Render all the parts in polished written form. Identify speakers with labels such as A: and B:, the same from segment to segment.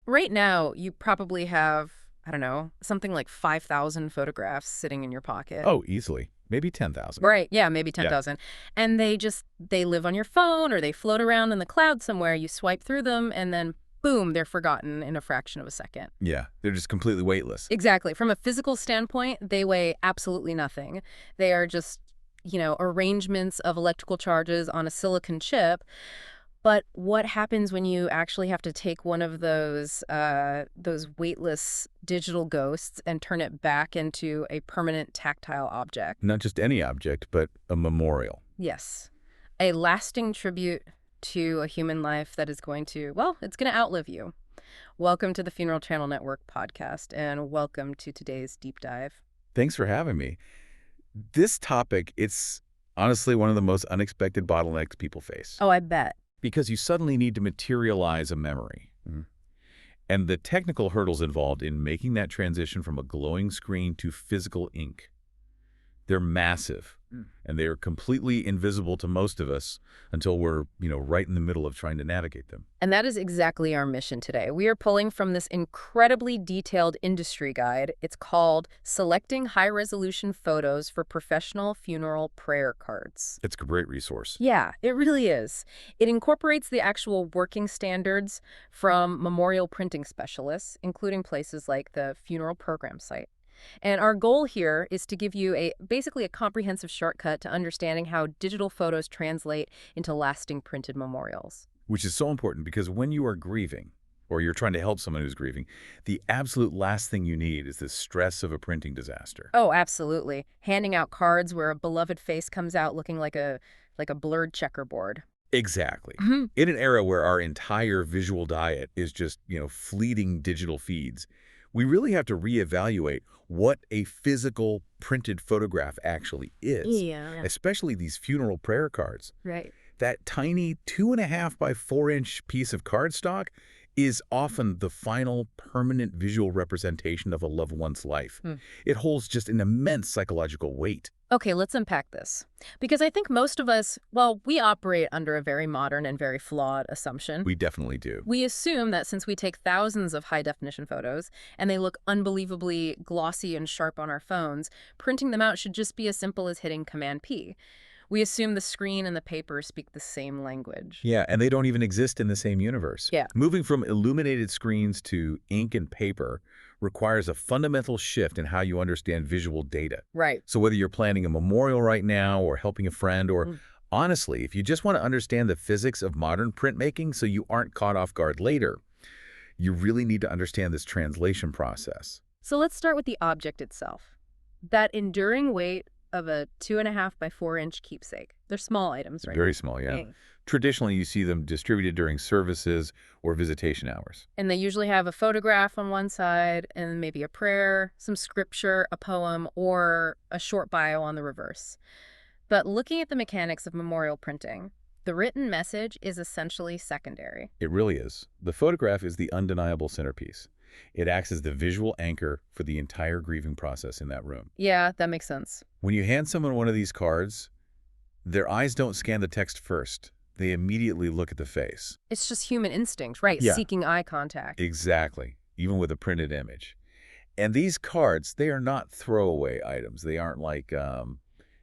A: Right now, you probably have, I don't know, something like 5,000 photographs sitting in your pocket.
B: Oh, easily. Maybe 10,000.
A: Right. Yeah, maybe
B: Yeah.
A: 10,000. And they live on your phone or they float around in the cloud somewhere. You swipe through them and then boom, they're forgotten in a fraction of a second.
B: Yeah. They're just completely weightless.
A: Exactly. From a physical standpoint, they weigh absolutely nothing. They are just, arrangements of electrical charges on a silicon chip. But what happens when you actually have to take one of those weightless digital ghosts and turn it back into a permanent tactile object?
B: Not just any object, but a memorial.
A: Yes. A lasting tribute to a human life that is going to, well, it's going to outlive you. Welcome to the Funeral Channel Network podcast, and welcome to today's deep dive.
B: Thanks for having me. This topic, it's honestly one of the most unexpected bottlenecks people face.
A: Oh, I bet.
B: Because you suddenly need to materialize a memory. And the technical hurdles involved in making that transition from a glowing screen to physical ink. They're massive, and they are completely invisible to most of us until we're, right in the middle of trying to navigate them.
A: And that is exactly our mission today. We are pulling from this incredibly detailed industry guide. It's called Selecting High-Resolution Photos for Professional Funeral Prayer Cards.
B: It's a great resource.
A: Yeah, it really is. It incorporates the actual working standards from memorial printing specialists, including places like the Funeral Program site. And our goal here is to give you basically a comprehensive shortcut to understanding how digital photos translate into lasting printed memorials.
B: Which is so important because when you are grieving, or you're trying to help someone who's grieving, the absolute last thing you need is the stress of a printing disaster.
A: Oh, absolutely. Handing out cards where a beloved face comes out looking like a blurred checkerboard.
B: Exactly.
A: Mhm.
B: In an era where our entire visual diet is just, fleeting digital feeds, we really have to reevaluate what a physical printed photograph actually is,
A: Yeah.
B: especially these funeral prayer cards.
A: Right.
B: That tiny 2.5 by 4-inch piece of cardstock is often the final permanent visual representation of a loved one's life. It holds just an immense psychological weight.
A: Okay, let's unpack this. Because I think most of us, well, we operate under a very modern and very flawed assumption.
B: We definitely do.
A: We assume that since we take thousands of high-definition photos and they look unbelievably glossy and sharp on our phones, printing them out should just be as simple as hitting Command-P. We assume the screen and the paper speak the same language.
B: Yeah, and they don't even exist in the same universe.
A: Yeah.
B: Moving from illuminated screens to ink and paper requires a fundamental shift in how you understand visual data.
A: Right.
B: So whether you're planning a memorial right now or helping a friend or honestly, if you just want to understand the physics of modern printmaking so you aren't caught off guard later, you really need to understand this translation process.
A: So let's start with the object itself. That enduring weight of a 2.5 by 4-inch keepsake. They're small items, right?
B: Very small, yeah.
A: Dang.
B: Traditionally, you see them distributed during services or visitation hours.
A: And they usually have a photograph on one side and maybe a prayer, some scripture, a poem, or a short bio on the reverse. But looking at the mechanics of memorial printing, the written message is essentially secondary.
B: It really is. The photograph is the undeniable centerpiece. It acts as the visual anchor for the entire grieving process in that room.
A: Yeah, that makes sense.
B: When you hand someone one of these cards, their eyes don't scan the text first. They immediately look at the face.
A: It's just human instinct, right?
B: Yeah.
A: Seeking eye contact.
B: Exactly, even with a printed image. And these cards, they are not throwaway items. They aren't like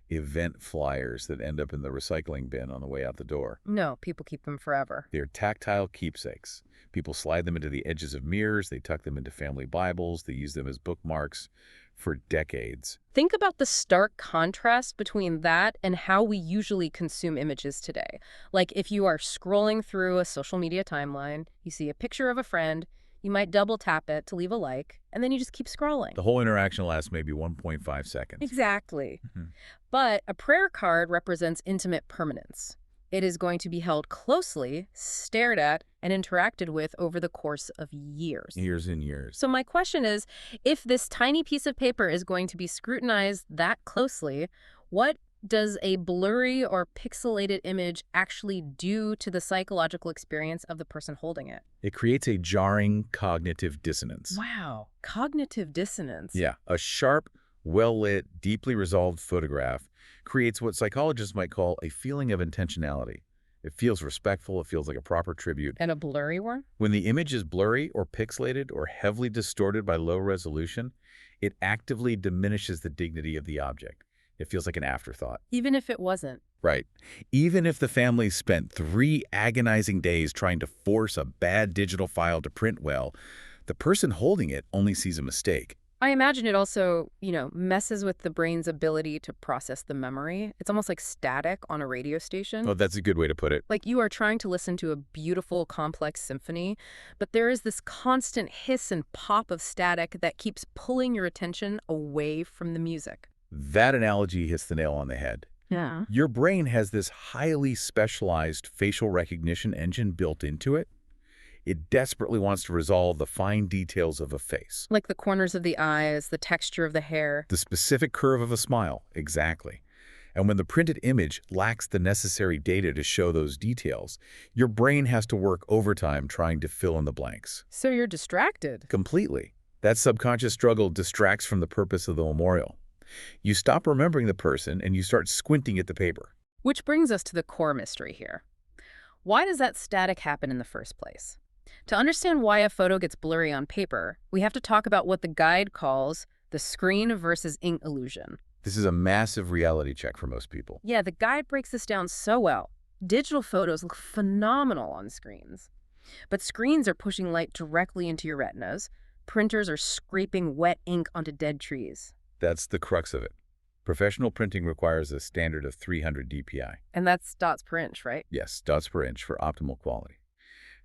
B: event flyers that end up in the recycling bin on the way out the door.
A: No, people keep them forever.
B: They're tactile keepsakes. People slide them into the edges of mirrors. They tuck them into family Bibles. They use them as bookmarks for decades.
A: Think about the stark contrast between that and how we usually consume images today. Like if you are scrolling through a social media timeline, you see a picture of a friend, you might double tap it to leave a like, and then you just keep scrolling.
B: The whole interaction lasts maybe 1.5 seconds.
A: Exactly. But a prayer card represents intimate permanence. It is going to be held closely, stared at, and interacted with over the course of years.
B: Years and years.
A: So my question is, if this tiny piece of paper is going to be scrutinized that closely, what does a blurry or pixelated image actually do to the psychological experience of the person holding it?
B: It creates a jarring cognitive dissonance.
A: Wow. Cognitive dissonance.
B: Yeah. A sharp, well-lit, deeply resolved photograph creates what psychologists might call a feeling of intentionality. It feels respectful. It feels like a proper tribute.
A: And a blurry one?
B: When the image is blurry or pixelated or heavily distorted by low resolution, it actively diminishes the dignity of the object. It feels like an afterthought.
A: Even if it wasn't.
B: Right. Even if the family spent 3 agonizing days trying to force a bad digital file to print well, the person holding it only sees a mistake.
A: I imagine it also, messes with the brain's ability to process the memory. It's almost like static on a radio station.
B: Oh, that's a good way to put it.
A: Like you are trying to listen to a beautiful, complex symphony, but there is this constant hiss and pop of static that keeps pulling your attention away from the music.
B: That analogy hits the nail on the head.
A: Yeah.
B: Your brain has this highly specialized facial recognition engine built into it. It desperately wants to resolve the fine details of a face.
A: Like the corners of the eyes, the texture of the hair.
B: The specific curve of a smile, exactly. And when the printed image lacks the necessary data to show those details, your brain has to work overtime trying to fill in the blanks.
A: So you're distracted.
B: Completely. That subconscious struggle distracts from the purpose of the memorial. You stop remembering the person and you start squinting at the paper.
A: Which brings us to the core mystery here. Why does that static happen in the first place? To understand why a photo gets blurry on paper, we have to talk about what the guide calls the screen versus ink illusion.
B: This is a massive reality check for most people.
A: Yeah, the guide breaks this down so well. Digital photos look phenomenal on screens. But screens are pushing light directly into your retinas. Printers are scraping wet ink onto dead trees.
B: That's the crux of it. Professional printing requires a standard of 300 dpi.
A: And that's dots per inch, right?
B: Yes, dots per inch for optimal quality.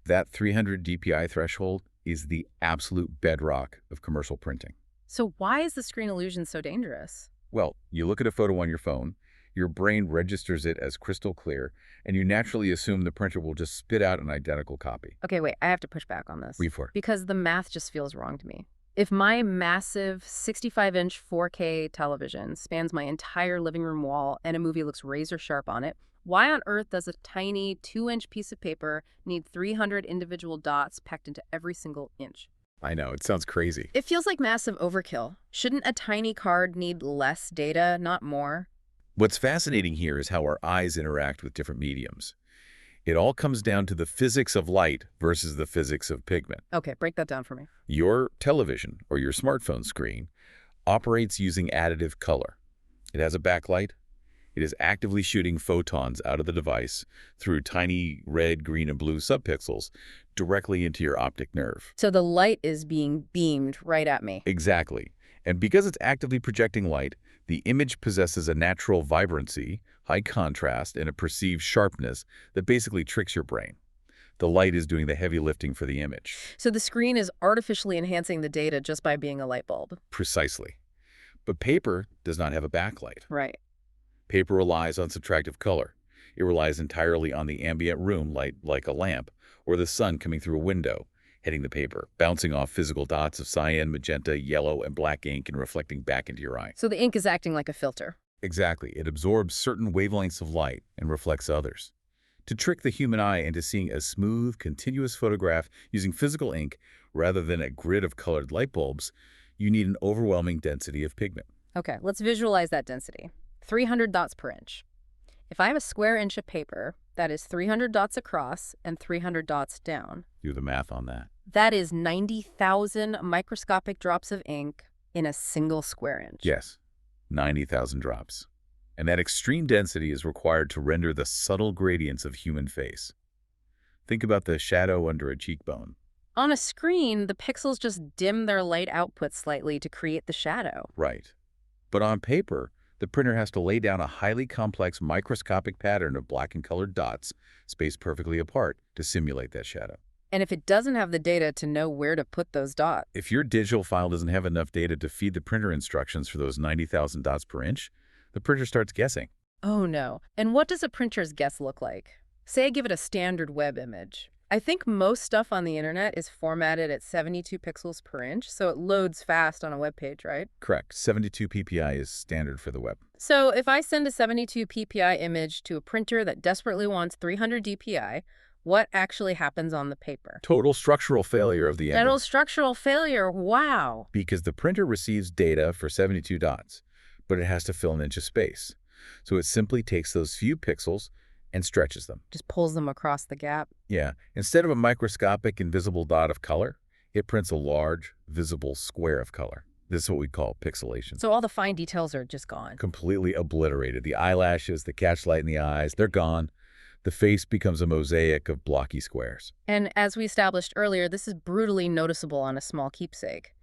B: That 300 dpi threshold is the absolute bedrock of commercial printing.
A: So why is the screen illusion so dangerous?
B: Well, you look at a photo on your phone, your brain registers it as crystal clear, and you naturally assume the printer will just spit out an identical copy.
A: Okay, wait, I have to push back on this.
B: Wait for it.
A: Because the math just feels wrong to me. If my massive 65-inch 4K television spans my entire living room wall and a movie looks razor sharp on it, why on earth does a tiny 2-inch piece of paper need 300 individual dots packed into every single inch?
B: I know, it sounds crazy.
A: It feels like massive overkill. Shouldn't a tiny card need less data, not more?
B: What's fascinating here is how our eyes interact with different mediums. It all comes down to the physics of light versus the physics of pigment.
A: Okay, break that down for me.
B: Your television or your smartphone screen operates using additive color. It has a backlight. It is actively shooting photons out of the device through tiny red, green, and blue subpixels directly into your optic nerve.
A: So the light is being beamed right at me.
B: Exactly. And because it's actively projecting light, the image possesses a natural vibrancy, high contrast, and a perceived sharpness that basically tricks your brain. The light is doing the heavy lifting for the image.
A: So the screen is artificially enhancing the data just by being a light bulb.
B: Precisely. But paper does not have a backlight.
A: Right.
B: Paper relies on subtractive color. It relies entirely on the ambient room light like a lamp, or the sun coming through a window, hitting the paper, bouncing off physical dots of cyan, magenta, yellow, and black ink and reflecting back into your eye.
A: So the ink is acting like a filter.
B: Exactly. It absorbs certain wavelengths of light and reflects others. To trick the human eye into seeing a smooth, continuous photograph using physical ink rather than a grid of colored light bulbs, you need an overwhelming density of pigment.
A: Okay, let's visualize that density. 300 dots per inch. If I have a square inch of paper, that is 300 dots across and 300 dots down.
B: Do the math on that.
A: That is 90,000 microscopic drops of ink in a single square inch.
B: Yes, 90,000 drops. And that extreme density is required to render the subtle gradients of human face. Think about the shadow under a cheekbone.
A: On a screen, the pixels just dim their light output slightly to create the shadow.
B: Right. But on paper, the printer has to lay down a highly complex microscopic pattern of black and colored dots spaced perfectly apart to simulate that shadow.
A: And if it doesn't have the data to know where to put those dots,
B: If your digital file doesn't have enough data to feed the printer instructions for those 90,000 dots per inch, the printer starts guessing.
A: oh no. And what does a printer's guess look like? Say I give it a standard web image. I think most stuff on the internet is formatted at 72 pixels per inch, so it loads fast on a web page, right?
B: Correct. 72 ppi is standard for the web.
A: So if I send a 72 ppi image to a printer that desperately wants 300 dpi, what actually happens on the paper?
B: Total structural failure of the
A: Total
B: image.
A: structural failure, wow.
B: Because the printer receives data for 72 dots, but it has to fill an inch of space. So it simply takes those few pixels and stretches them.
A: Just pulls them across the gap.
B: Yeah, instead of a microscopic invisible dot of color, it prints a large, visible square of color. This is what we call pixelation.
A: So all the fine details are just gone.
B: Completely obliterated. The eyelashes, the catchlight in the eyes, they're gone. The face becomes a mosaic of blocky squares.
A: And as we established earlier, this is brutally noticeable on a small keepsake.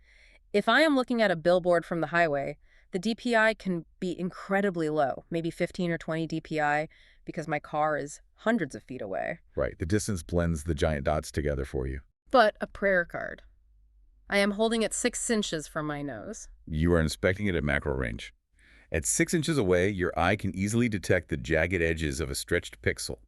A: If I am looking at a billboard from the highway, the DPI can be incredibly low, maybe 15 or 20 DPI, because my car is hundreds of feet away.
B: Right, the distance blends the giant dots together for you.
A: But a prayer card. I am holding it 6 inches from my nose.
B: You are inspecting it at macro range. At 6 inches away, your eye can easily detect the jagged edges of a stretched pixel.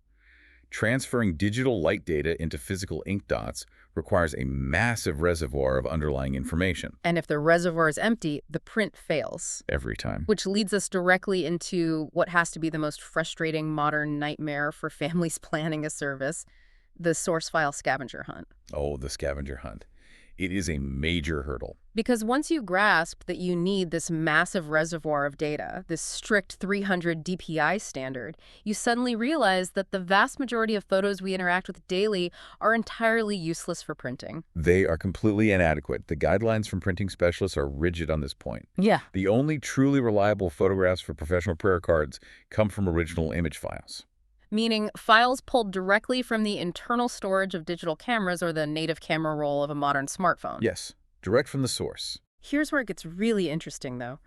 B: Transferring digital light data into physical ink dots requires a massive reservoir of underlying information.
A: And if the reservoir is empty, the print fails.
B: Every time.
A: Which leads us directly into what has to be the most frustrating modern nightmare for families planning a service, the source file scavenger hunt.
B: Oh, the scavenger hunt. It is a major hurdle.
A: Because once you grasp that you need this massive reservoir of data, this strict 300 DPI standard, you suddenly realize that the vast majority of photos we interact with daily are entirely useless for printing.
B: They are completely inadequate. The guidelines from printing specialists are rigid on this point.
A: Yeah.
B: The only truly reliable photographs for professional prayer cards come from original image files.
A: Meaning files pulled directly from the internal storage of digital cameras or the native camera roll of a modern smartphone.
B: Yes, direct from the source.
A: Here's where it gets really interesting, though.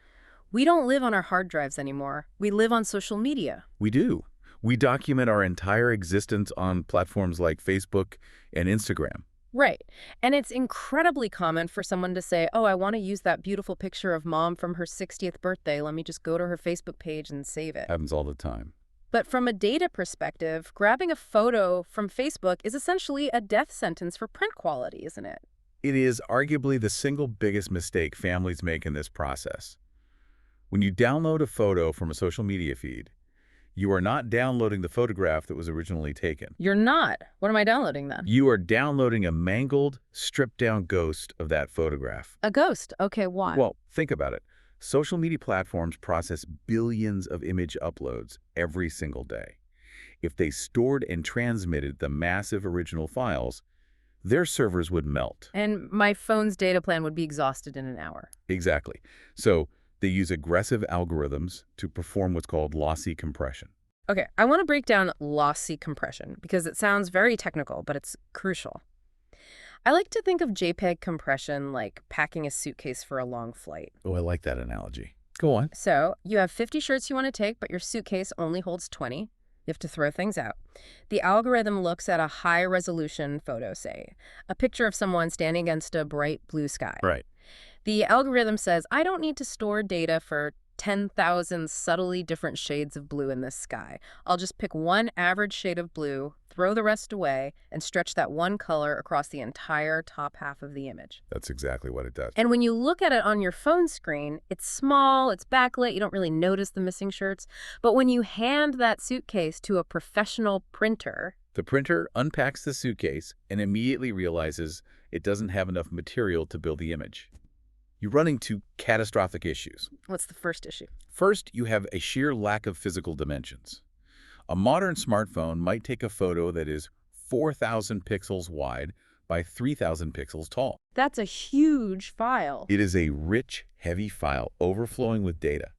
A: We don't live on our hard drives anymore. We live on social media.
B: We do. We document our entire existence on platforms like Facebook and Instagram.
A: Right. And it's incredibly common for someone to say, oh, I want to use that beautiful picture of mom from her 60th birthday. Let me just go to her Facebook page and save it.
B: Happens all the time.
A: But from a data perspective, grabbing a photo from Facebook is essentially a death sentence for print quality, isn't it?
B: It is arguably the single biggest mistake families make in this process. When you download a photo from a social media feed, you are not downloading the photograph that was originally taken.
A: You're not. What am I downloading then?
B: You are downloading a mangled, stripped-down ghost of that photograph.
A: A ghost. Okay, why?
B: Well, think about it. Social media platforms process billions of image uploads every single day. If they stored and transmitted the massive original files, their servers would melt.
A: And my phone's data plan would be exhausted in an hour.
B: Exactly. So they use aggressive algorithms to perform what's called lossy compression.
A: Okay, I want to break down lossy compression because it sounds very technical, but it's crucial. I like to think of JPEG compression like packing a suitcase for a long flight.
B: Oh, I like that analogy. Go on.
A: So you have 50 shirts you want to take, but your suitcase only holds 20. You have to throw things out. The algorithm looks at a high-resolution photo, say, a picture of someone standing against a bright blue sky.
B: Right.
A: The algorithm says, I don't need to store data for 10,000 subtly different shades of blue in this sky. I'll just pick one average shade of blue, throw the rest away, and stretch that one color across the entire top half of the image.
B: That's exactly what it does.
A: And when you look at it on your phone screen, it's small, it's backlit, you don't really notice the missing shirts. But when you hand that suitcase to a professional printer,
B: the printer unpacks the suitcase and immediately realizes it doesn't have enough material to build the image. You run into catastrophic issues.
A: What's the first issue?
B: First, you have a sheer lack of physical dimensions. A modern smartphone might take a photo that is 4,000 pixels wide by 3,000 pixels tall.
A: That's a huge file.
B: It is a rich, heavy file overflowing with data.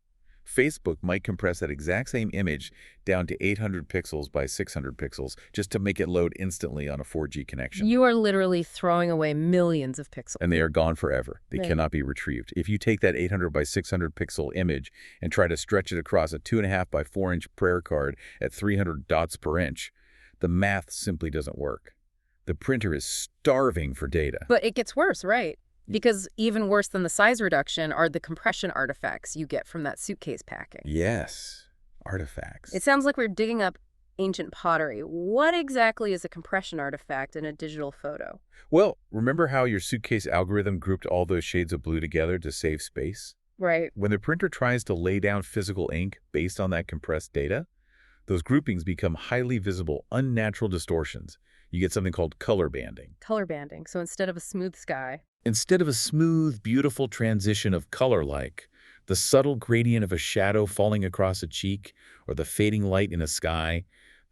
B: Facebook might compress that exact same image down to 800 pixels by 600 pixels just to make it load instantly on a 4G connection.
A: You are literally throwing away millions of pixels.
B: And they are gone forever. They
A: Right.
B: cannot be retrieved. If you take that 800 by 600 pixel image and try to stretch it across a 2.5 by 4 inch prayer card at 300 dots per inch, the math simply doesn't work. The printer is starving for data.
A: But it gets worse, right? Because even worse than the size reduction are the compression artifacts you get from that suitcase packing.
B: Yes, artifacts.
A: It sounds like we're digging up ancient pottery. What exactly is a compression artifact in a digital photo?
B: Well, remember how your suitcase algorithm grouped all those shades of blue together to save space?
A: Right.
B: When the printer tries to lay down physical ink based on that compressed data, those groupings become highly visible, unnatural distortions. You get something called color banding.
A: Color banding. So instead of a smooth sky.
B: Instead of a smooth, beautiful transition of color like the subtle gradient of a shadow falling across a cheek or the fading light in a sky,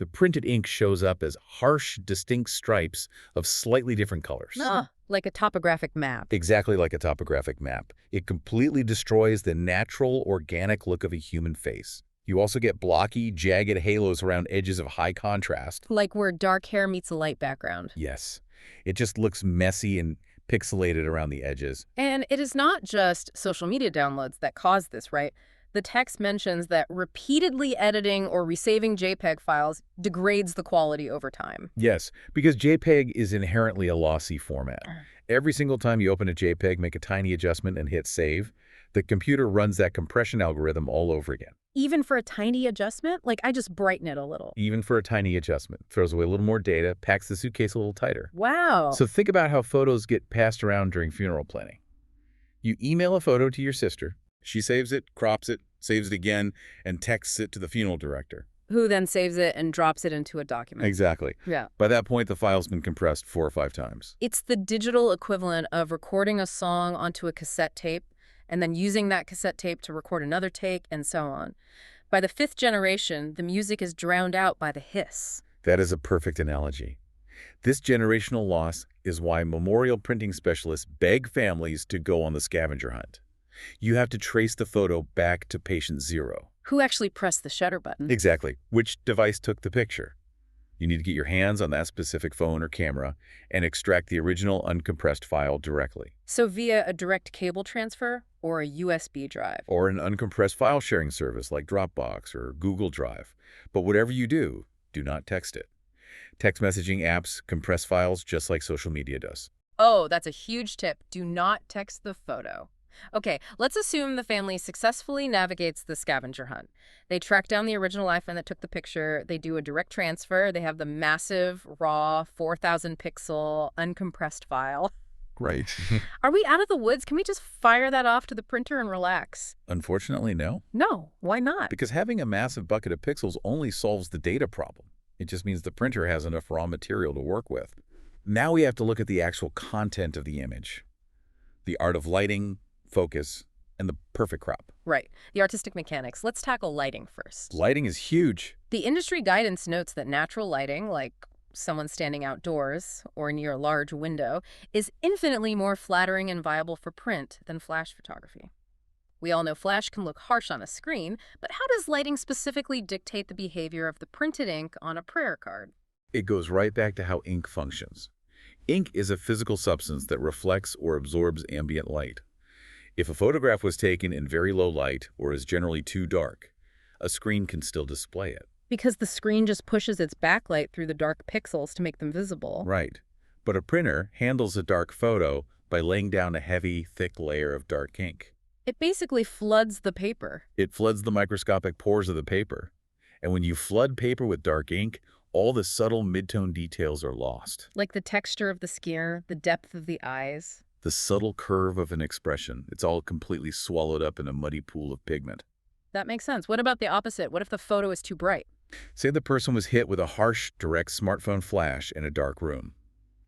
B: The printed ink shows up as harsh, distinct stripes of slightly different colors.
A: Like a topographic map.
B: Exactly like a topographic map. It completely destroys the natural, organic look of a human face. You also get blocky, jagged halos around edges of high contrast.
A: Like where dark hair meets a light background.
B: Yes. It just looks messy and pixelated around the edges.
A: And it is not just social media downloads that cause this, right? The text mentions that repeatedly editing or resaving JPEG files degrades the quality over time.
B: Yes, because JPEG is inherently a lossy format. Every single time you open a JPEG, make a tiny adjustment, and hit save, the computer runs that compression algorithm all over again.
A: Even for a tiny adjustment? Like, I just brighten it a little.
B: Even for a tiny adjustment. Throws away a little more data, packs the suitcase a little tighter.
A: Wow.
B: So think about how photos get passed around during funeral planning. You email a photo to your sister. She saves it, crops it, saves it again, and texts it to the funeral director.
A: Who then saves it and drops it into a document.
B: Exactly.
A: Yeah.
B: By that point, the file's been compressed 4 or 5 times.
A: It's the digital equivalent of recording a song onto a cassette tape and then using that cassette tape to record another take and so on. By the 5th generation, the music is drowned out by the hiss.
B: That is a perfect analogy. This generational loss is why memorial printing specialists beg families to go on the scavenger hunt. You have to trace the photo back to patient 0.
A: Who actually pressed the shutter button?
B: Exactly. Which device took the picture? You need to get your hands on that specific phone or camera and extract the original uncompressed file directly.
A: So via a direct cable transfer or a USB drive?
B: Or an uncompressed file sharing service like Dropbox or Google Drive. But whatever you do not text it. Text messaging apps compress files just like social media does.
A: Oh, that's a huge tip. Do not text the photo. Okay, let's assume the family successfully navigates the scavenger hunt. They track down the original iPhone that took the picture, they do a direct transfer, they have the massive, raw, 4,000 pixel, uncompressed file.
B: Right.
A: Are we out of the woods? Can we just fire that off to the printer and relax?
B: Unfortunately, no.
A: No, why not?
B: Because having a massive bucket of pixels only solves the data problem. It just means the printer has enough raw material to work with. Now we have to look at the actual content of the image. The art of lighting, focus, and the perfect crop.
A: Right. The artistic mechanics. Let's tackle lighting first.
B: Lighting is huge.
A: The industry guidance notes that natural lighting, like someone standing outdoors or near a large window, is infinitely more flattering and viable for print than flash photography. We all know flash can look harsh on a screen, but how does lighting specifically dictate the behavior of the printed ink on a prayer card?
B: It goes right back to how ink functions. Ink is a physical substance that reflects or absorbs ambient light. If a photograph was taken in very low light or is generally too dark, a screen can still display it.
A: Because the screen just pushes its backlight through the dark pixels to make them visible.
B: Right. But a printer handles a dark photo by laying down a heavy, thick layer of dark ink.
A: It basically floods the paper.
B: It floods the microscopic pores of the paper. And when you flood paper with dark ink, all the subtle mid-tone details are lost.
A: Like the texture of the skin, the depth of the eyes.
B: The subtle curve of an expression. It's all completely swallowed up in a muddy pool of pigment.
A: That makes sense. What about the opposite? What if the photo is too bright?
B: Say the person was hit with a harsh, direct smartphone flash in a dark room.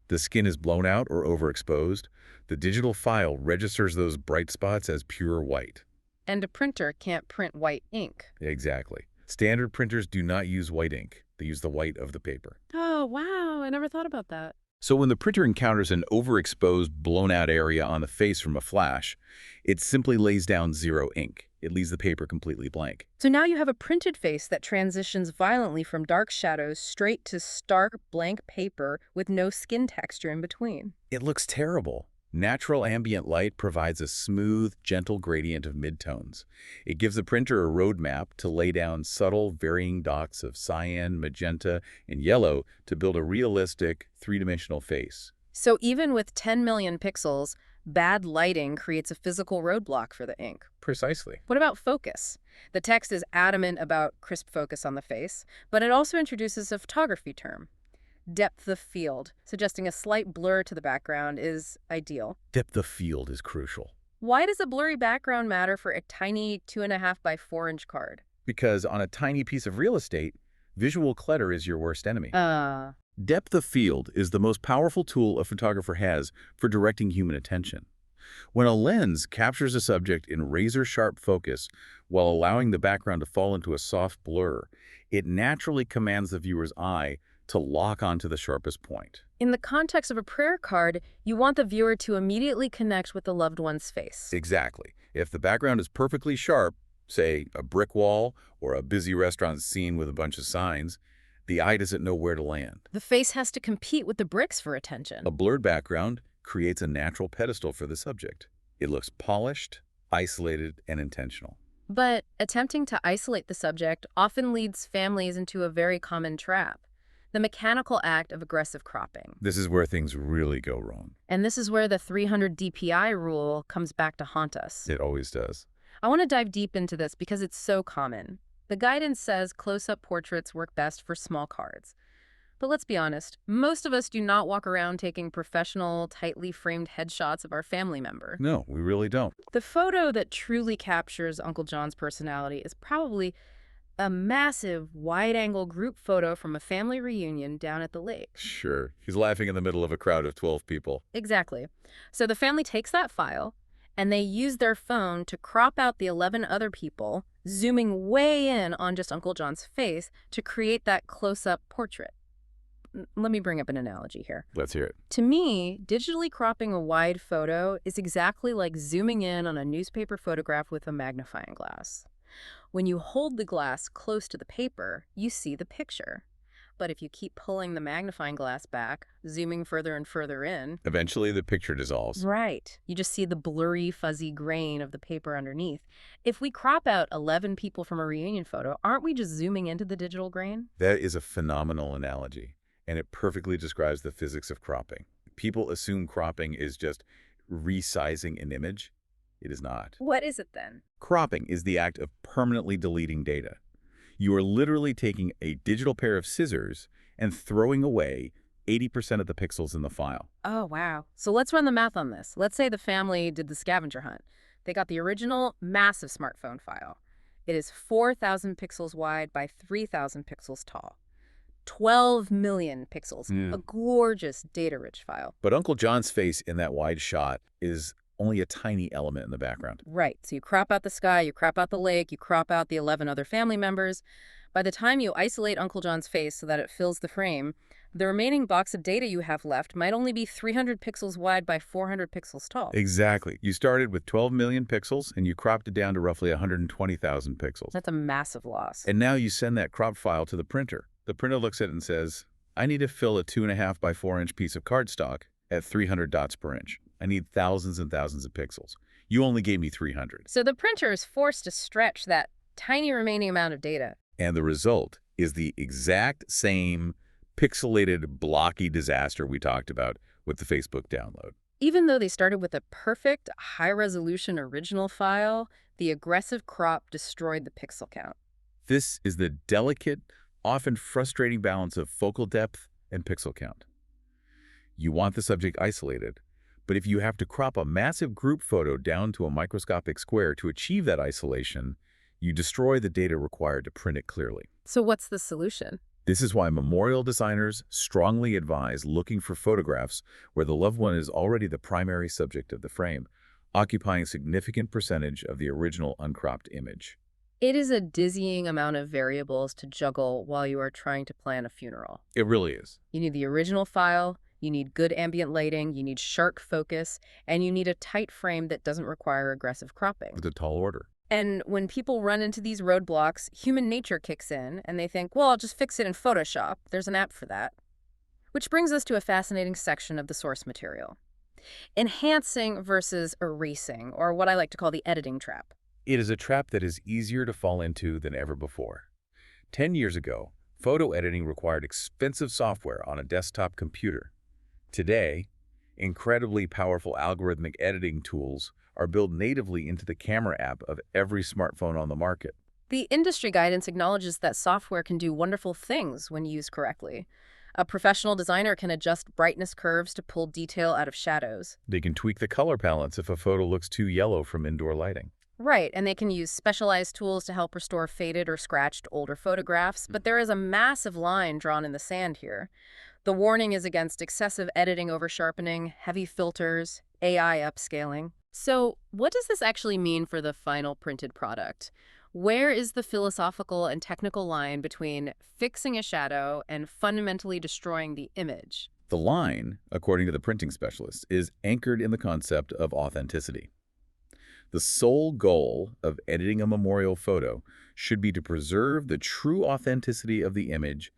B: The skin is blown out or overexposed. The digital file registers those bright spots as pure white.
A: And a printer can't print white ink.
B: Exactly. Standard printers do not use white ink. They use the white of the paper.
A: Oh, wow. I never thought about that.
B: So when the printer encounters an overexposed, blown-out area on the face from a flash, it simply lays down 0 ink. It leaves the paper completely blank.
A: So now you have a printed face that transitions violently from dark shadows straight to stark, blank paper with no skin texture in between.
B: It looks terrible. Natural ambient light provides a smooth, gentle gradient of midtones. It gives the printer a roadmap to lay down subtle, varying dots of cyan, magenta, and yellow to build a realistic, three-dimensional face.
A: So even with 10 million pixels, bad lighting creates a physical roadblock for the ink.
B: Precisely.
A: What about focus? The text is adamant about crisp focus on the face, but it also introduces a photography term. Depth of field, suggesting a slight blur to the background, is ideal.
B: Depth of field is crucial.
A: Why does a blurry background matter for a tiny 2.5 by 4-inch card?
B: Because on a tiny piece of real estate, visual clutter is your worst enemy. Depth of field is the most powerful tool a photographer has for directing human attention. When a lens captures a subject in razor-sharp focus while allowing the background to fall into a soft blur, It naturally commands the viewer's eye to lock onto the sharpest point.
A: In the context of a prayer card, you want the viewer to immediately connect with the loved one's face.
B: Exactly. If the background is perfectly sharp, say a brick wall or a busy restaurant scene with a bunch of signs, the eye doesn't know where to land.
A: The face has to compete with the bricks for attention.
B: A blurred background creates a natural pedestal for the subject. It looks polished, isolated, and intentional.
A: But attempting to isolate the subject often leads families into a very common trap: the mechanical act of aggressive cropping.
B: This is where things really go wrong.
A: And this is where the 300 DPI rule comes back to haunt us.
B: It always does.
A: I want to dive deep into this because it's so common. The guidance says close-up portraits work best for small cards. But let's be honest, most of us do not walk around taking professional, tightly framed headshots of our family member.
B: No, we really don't.
A: The photo that truly captures Uncle John's personality is probably a massive, wide-angle group photo from a family reunion down at the lake.
B: Sure. He's laughing in the middle of a crowd of 12 people.
A: Exactly. So the family takes that file, and they use their phone to crop out the 11 other people, zooming way in on just Uncle John's face to create that close-up portrait. Let me bring up an analogy here.
B: Let's hear it.
A: To me, digitally cropping a wide photo is exactly like zooming in on a newspaper photograph with a magnifying glass. When you hold the glass close to the paper, you see the picture. But if you keep pulling the magnifying glass back, zooming further and further in,
B: Eventually, the picture dissolves.
A: right, you just see the blurry, fuzzy grain of the paper underneath. If we crop out 11 people from a reunion photo, aren't we just zooming into the digital grain?
B: That is a phenomenal analogy, and it perfectly describes the physics of cropping. People assume cropping is just resizing an image. It is not.
A: What is it then?
B: Cropping is the act of permanently deleting data. You are literally taking a digital pair of scissors and throwing away 80% of the pixels in the file.
A: Oh, wow. So let's run the math on this. Let's say the family did the scavenger hunt. They got the original massive smartphone file. It is 4,000 pixels wide by 3,000 pixels tall. 12 million pixels.
B: Yeah.
A: A gorgeous data-rich file.
B: But Uncle John's face in that wide shot is only a tiny element in the background.
A: Right. So you crop out the sky, you crop out the lake, you crop out the 11 other family members. By the time you isolate Uncle John's face so that it fills the frame, the remaining box of data you have left might only be 300 pixels wide by 400 pixels tall.
B: Exactly. You started with 12 million pixels, and you cropped it down to roughly 120,000 pixels.
A: That's a massive loss.
B: And now you send that cropped file to the printer. The printer looks at it and says, I need to fill a 2.5 by 4 inch piece of cardstock at 300 dots per inch. I need thousands and thousands of pixels. You only gave me 300.
A: So the printer is forced to stretch that tiny remaining amount of data.
B: And the result is the exact same pixelated, blocky disaster we talked about with the Facebook download.
A: Even though they started with a perfect, high-resolution original file, the aggressive crop destroyed the pixel count.
B: This is the delicate, often frustrating balance of focal depth and pixel count. You want the subject isolated, but if you have to crop a massive group photo down to a microscopic square to achieve that isolation, you destroy the data required to print it clearly.
A: So what's the solution?
B: This is why memorial designers strongly advise looking for photographs where the loved one is already the primary subject of the frame, occupying a significant percentage of the original uncropped image.
A: It is a dizzying amount of variables to juggle while you are trying to plan a funeral.
B: It really is.
A: You need the original file, you need good ambient lighting, you need sharp focus, and you need a tight frame that doesn't require aggressive cropping.
B: It's a tall order.
A: And when people run into these roadblocks, human nature kicks in, and they think, well, I'll just fix it in Photoshop. There's an app for that. Which brings us to a fascinating section of the source material. Enhancing versus erasing, or what I like to call the editing trap.
B: It is a trap that is easier to fall into than ever before. 10 years ago, photo editing required expensive software on a desktop computer. Today, incredibly powerful algorithmic editing tools are built natively into the camera app of every smartphone on the market.
A: The industry guidance acknowledges that software can do wonderful things when used correctly. A professional designer can adjust brightness curves to pull detail out of shadows.
B: They can tweak the color palettes if a photo looks too yellow from indoor lighting.
A: Right, and they can use specialized tools to help restore faded or scratched older photographs, but there is a massive line drawn in the sand here. The warning is against excessive editing over sharpening, heavy filters, AI upscaling. So what does this actually mean for the final printed product? Where is the philosophical and technical line between fixing a shadow and fundamentally destroying the image?
B: The line, according to the printing specialists, is anchored in the concept of authenticity. The sole goal of editing a memorial photo should be to preserve the true authenticity of the image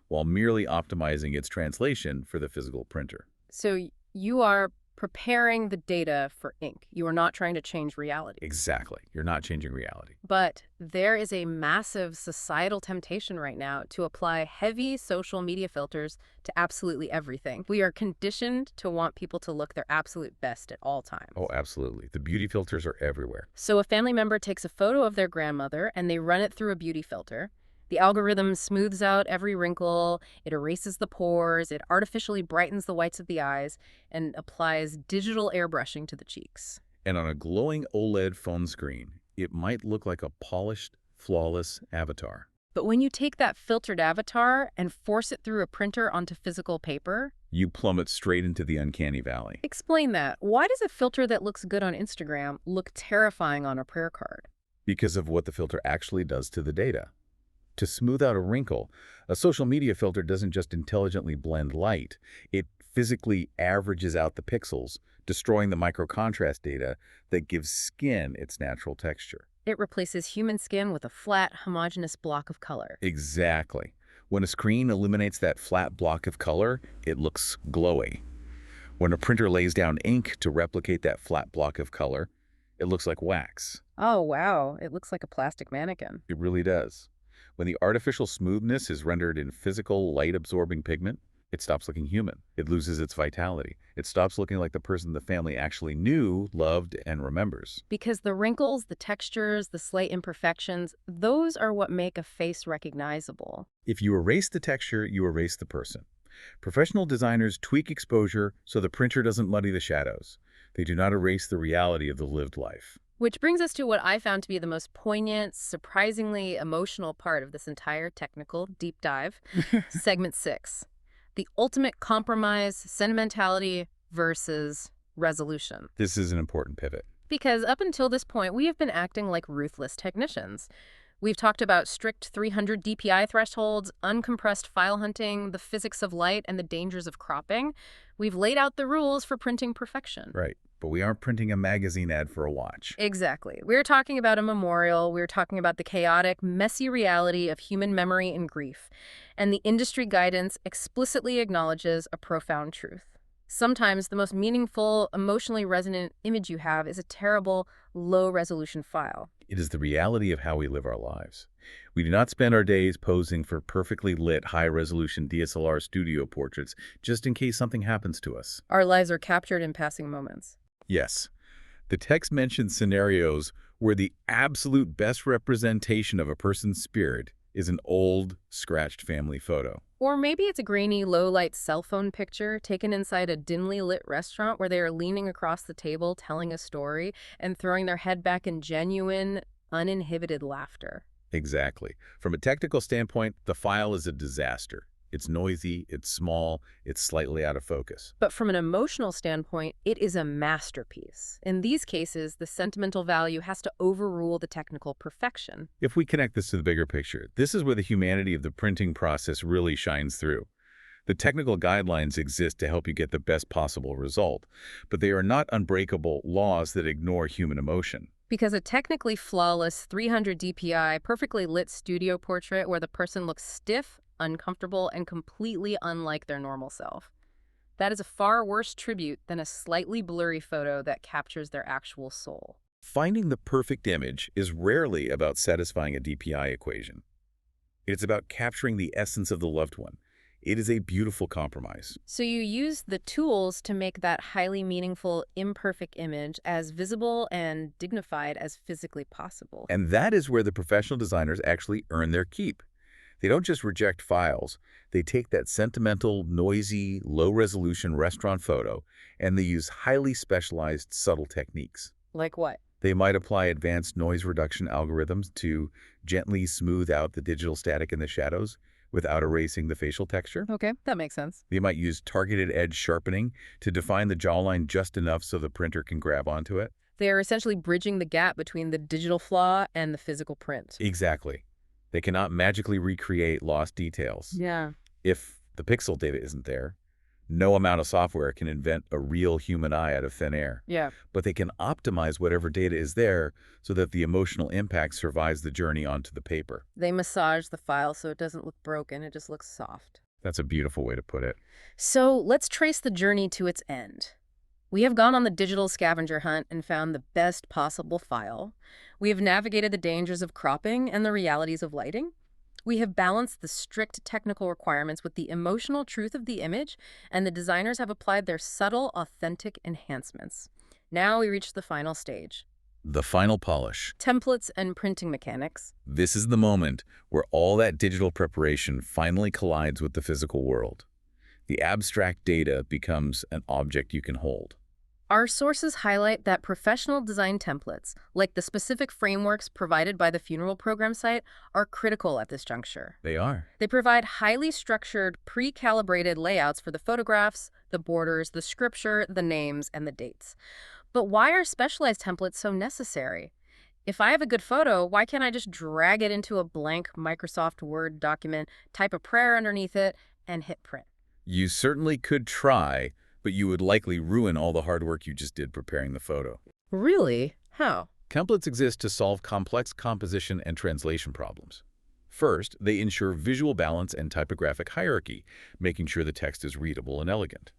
B: while merely optimizing its translation for the physical printer.
A: So you are preparing the data for ink. You are not trying to change reality.
B: Exactly. You're not changing reality.
A: But there is a massive societal temptation right now to apply heavy social media filters to absolutely everything. We are conditioned to want people to look their absolute best at all times.
B: Oh, absolutely. The beauty filters are everywhere.
A: So a family member takes a photo of their grandmother and they run it through a beauty filter. The algorithm smooths out every wrinkle, it erases the pores, it artificially brightens the whites of the eyes, and applies digital airbrushing to the cheeks.
B: And on a glowing OLED phone screen, it might look like a polished, flawless avatar.
A: But when you take that filtered avatar and force it through a printer onto physical paper,
B: You plummet straight into the uncanny valley.
A: explain that. Why does a filter that looks good on Instagram look terrifying on a prayer card?
B: Because of what the filter actually does to the data. To smooth out a wrinkle, a social media filter doesn't just intelligently blend light, it physically averages out the pixels, destroying the microcontrast data that gives skin its natural texture.
A: It replaces human skin with a flat, homogeneous block of color.
B: Exactly. When a screen eliminates that flat block of color, it looks glowy. When a printer lays down ink to replicate that flat block of color, it looks like wax.
A: Oh, wow. It looks like a plastic mannequin.
B: It really does. When the artificial smoothness is rendered in physical, light-absorbing pigment, it stops looking human. It loses its vitality. It stops looking like the person the family actually knew, loved, and remembers.
A: Because the wrinkles, the textures, the slight imperfections, those are what make a face recognizable.
B: If you erase the texture, you erase the person. Professional designers tweak exposure so the printer doesn't muddy the shadows. They do not erase the reality of the lived life.
A: Which brings us to what I found to be the most poignant, surprisingly emotional part of this entire technical deep dive, segment 6. The ultimate compromise, sentimentality versus resolution.
B: This is an important pivot.
A: Because up until this point, we have been acting like ruthless technicians. We've talked about strict 300 DPI thresholds, uncompressed file hunting, the physics of light, and the dangers of cropping. We've laid out the rules for printing perfection.
B: Right. But we aren't printing a magazine ad for a watch.
A: Exactly. We're talking about a memorial. We're talking about the chaotic, messy reality of human memory and grief. And the industry guidance explicitly acknowledges a profound truth. Sometimes the most meaningful, emotionally resonant image you have is a terrible, low-resolution file.
B: It is the reality of how we live our lives. We do not spend our days posing for perfectly lit, high-resolution DSLR studio portraits just in case something happens to us.
A: Our lives are captured in passing moments.
B: Yes, the text mentions scenarios where the absolute best representation of a person's spirit is an old, scratched family photo.
A: Or maybe it's a grainy, low-light cell phone picture taken inside a dimly lit restaurant where they are leaning across the table telling a story and throwing their head back in genuine, uninhibited laughter.
B: Exactly. From a technical standpoint, the file is a disaster. It's noisy, it's small, it's slightly out of focus.
A: But from an emotional standpoint, it is a masterpiece. In these cases, the sentimental value has to overrule the technical perfection.
B: If we connect this to the bigger picture, this is where the humanity of the printing process really shines through. The technical guidelines exist to help you get the best possible result, but they are not unbreakable laws that ignore human emotion.
A: Because a technically flawless 300 DPI, perfectly lit studio portrait where the person looks stiff, uncomfortable, and completely unlike their normal self. That is a far worse tribute than a slightly blurry photo that captures their actual soul.
B: Finding the perfect image is rarely about satisfying a DPI equation. It's about capturing the essence of the loved one. It is a beautiful compromise.
A: So you use the tools to make that highly meaningful, imperfect image as visible and dignified as physically possible.
B: And that is where the professional designers actually earn their keep. They don't just reject files. They take that sentimental, noisy, low-resolution restaurant photo, and they use highly specialized, subtle techniques.
A: Like what?
B: They might apply advanced noise reduction algorithms to gently smooth out the digital static in the shadows without erasing the facial texture.
A: Okay, that makes sense.
B: They might use targeted edge sharpening to define the jawline just enough so the printer can grab onto it.
A: They're essentially bridging the gap between the digital flaw and the physical print.
B: Exactly. They cannot magically recreate lost details.
A: Yeah.
B: If the pixel data isn't there, no amount of software can invent a real human eye out of thin air.
A: Yeah.
B: But they can optimize whatever data is there so that the emotional impact survives the journey onto the paper.
A: They massage the file so it doesn't look broken, it just looks soft.
B: That's a beautiful way to put it.
A: So let's trace the journey to its end. We have gone on the digital scavenger hunt and found the best possible file. We have navigated the dangers of cropping and the realities of lighting. We have balanced the strict technical requirements with the emotional truth of the image, and the designers have applied their subtle, authentic enhancements. Now we reach the final stage.
B: The final polish.
A: Templates and printing mechanics.
B: This is the moment where all that digital preparation finally collides with the physical world. The abstract data becomes an object you can hold.
A: Our sources highlight that professional design templates, like the specific frameworks provided by the funeral program site, are critical at this juncture.
B: They are.
A: They provide highly structured, pre-calibrated layouts for the photographs, the borders, the scripture, the names, and the dates. But why are specialized templates so necessary? If I have a good photo, why can't I just drag it into a blank Microsoft Word document, type a prayer underneath it, and hit print?
B: You certainly could try, but you would likely ruin all the hard work you just did preparing the photo.
A: Really? How?
B: Templates exist to solve complex composition and translation problems. First, they ensure visual balance and typographic hierarchy, making sure the text is readable and elegant.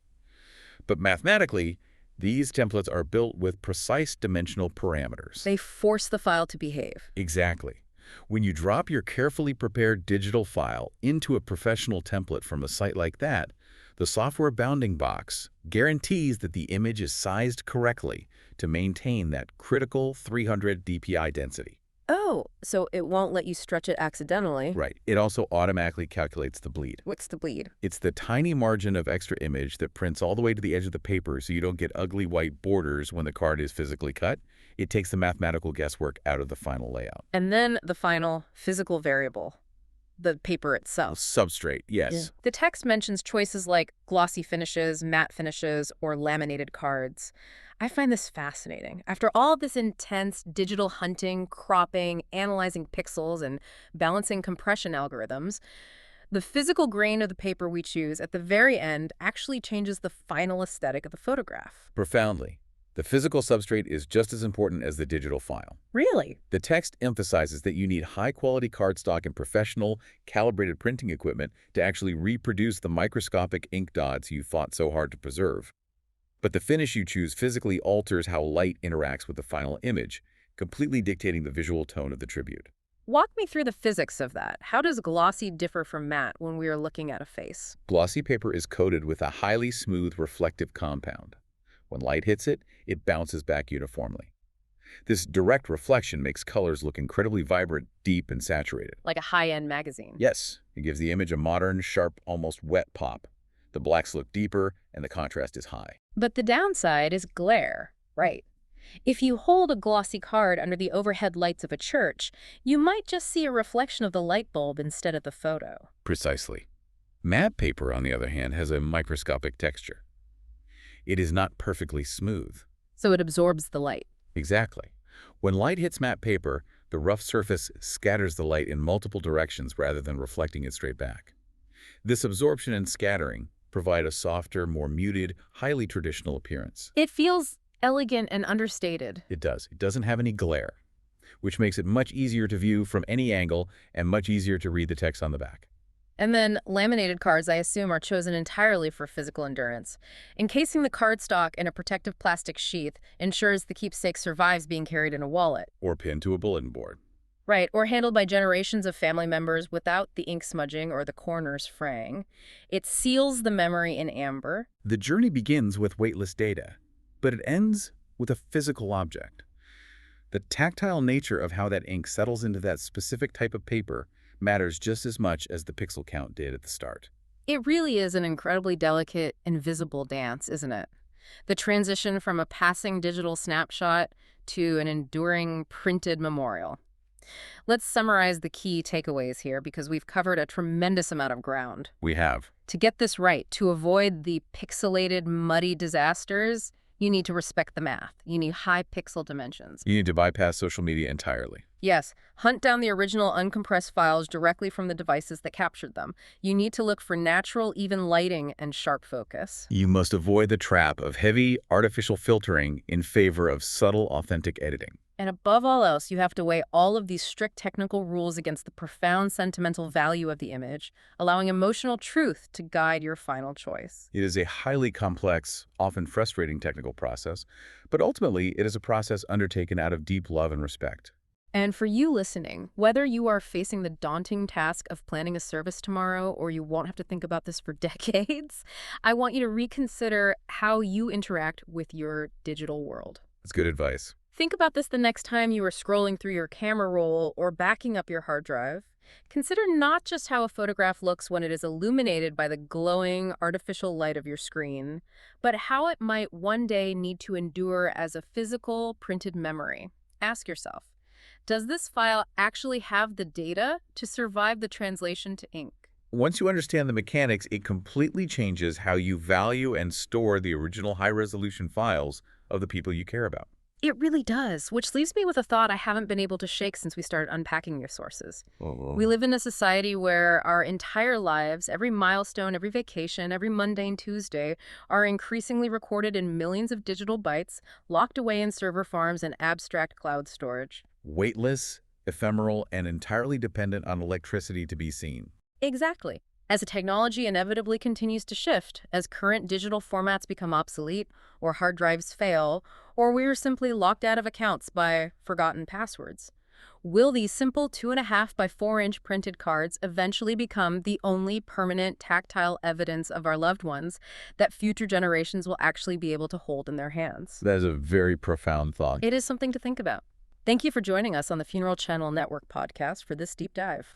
B: But mathematically, these templates are built with precise dimensional parameters.
A: They force the file to behave.
B: Exactly. When you drop your carefully prepared digital file into a professional template from a site like that, the software bounding box guarantees that the image is sized correctly to maintain that critical 300 dpi density.
A: Oh, so it won't let you stretch it accidentally.
B: Right. It also automatically calculates the bleed.
A: What's the bleed?
B: It's the tiny margin of extra image that prints all the way to the edge of the paper so you don't get ugly white borders when the card is physically cut. It takes the mathematical guesswork out of the final layout.
A: And then the final physical variable, the paper itself.
B: Substrate, yes.
A: Yeah. The text mentions choices like glossy finishes, matte finishes, or laminated cards. I find this fascinating. After all this intense digital hunting, cropping, analyzing pixels, and balancing compression algorithms, the physical grain of the paper we choose at the very end actually changes the final aesthetic of the photograph.
B: Profoundly. The physical substrate is just as important as the digital file.
A: Really?
B: The text emphasizes that you need high-quality cardstock and professional, calibrated printing equipment to actually reproduce the microscopic ink dots you fought so hard to preserve. But the finish you choose physically alters how light interacts with the final image, completely dictating the visual tone of the tribute.
A: Walk me through the physics of that. How does glossy differ from matte when we are looking at a face?
B: Glossy paper is coated with a highly smooth, reflective compound. When light hits it, it bounces back uniformly. This direct reflection makes colors look incredibly vibrant, deep, and saturated.
A: Like a high-end magazine.
B: Yes, it gives the image a modern, sharp, almost wet pop. The blacks look deeper, and the contrast is high.
A: But the downside is glare, right? If you hold a glossy card under the overhead lights of a church, you might just see a reflection of the light bulb instead of the photo.
B: Precisely. Matte paper, on the other hand, has a microscopic texture. It is not perfectly smooth.
A: So it absorbs the light.
B: Exactly. When light hits matte paper, the rough surface scatters the light in multiple directions rather than reflecting it straight back. This absorption and scattering provide a softer, more muted, highly traditional appearance.
A: It feels elegant and understated.
B: It does. It doesn't have any glare, which makes it much easier to view from any angle and much easier to read the text on the back.
A: And then laminated cards, I assume, are chosen entirely for physical endurance. Encasing the cardstock in a protective plastic sheath ensures the keepsake survives being carried in a wallet.
B: Or pinned to a bulletin board.
A: Right, or handled by generations of family members without the ink smudging or the corners fraying. It seals the memory in amber.
B: The journey begins with weightless data, but it ends with a physical object. The tactile nature of how that ink settles into that specific type of paper matters just as much as the pixel count did at the start.
A: It really is an incredibly delicate, invisible dance, isn't it? The transition from a passing digital snapshot to an enduring printed memorial. Let's summarize the key takeaways here because we've covered a tremendous amount of ground.
B: We have.
A: To get this right, to avoid the pixelated, muddy disasters, You need to respect the math. You need high pixel dimensions.
B: You need to bypass social media entirely.
A: Yes, hunt down the original uncompressed files directly from the devices that captured them. You need to look for natural, even lighting and sharp focus.
B: You must avoid the trap of heavy, artificial filtering in favor of subtle, authentic editing.
A: And above all else, you have to weigh all of these strict technical rules against the profound sentimental value of the image, allowing emotional truth to guide your final choice.
B: It is a highly complex, often frustrating technical process, but ultimately it is a process undertaken out of deep love and respect.
A: And for you listening, whether you are facing the daunting task of planning a service tomorrow or you won't have to think about this for decades, I want you to reconsider how you interact with your digital world.
B: That's good advice.
A: Think about this the next time you are scrolling through your camera roll or backing up your hard drive. Consider not just how a photograph looks when it is illuminated by the glowing artificial light of your screen, but how it might one day need to endure as a physical printed memory. Ask yourself, does this file actually have the data to survive the translation to ink?
B: Once you understand the mechanics, it completely changes how you value and store the original high-resolution files of the people you care about.
A: It really does, which leaves me with a thought I haven't been able to shake since we started unpacking your sources. We live in a society where our entire lives, every milestone, every vacation, every mundane Tuesday, are increasingly recorded in millions of digital bytes, locked away in server farms and abstract cloud storage.
B: Weightless, ephemeral, and entirely dependent on electricity to be seen.
A: Exactly. As the technology inevitably continues to shift, as current digital formats become obsolete, or hard drives fail, or we are simply locked out of accounts by forgotten passwords, will these simple 2.5 by 4-inch printed cards eventually become the only permanent tactile evidence of our loved ones that future generations will actually be able to hold in their hands?
B: That is a very profound thought.
A: It is something to think about. Thank you for joining us on the Funeral Channel Network podcast for this deep dive.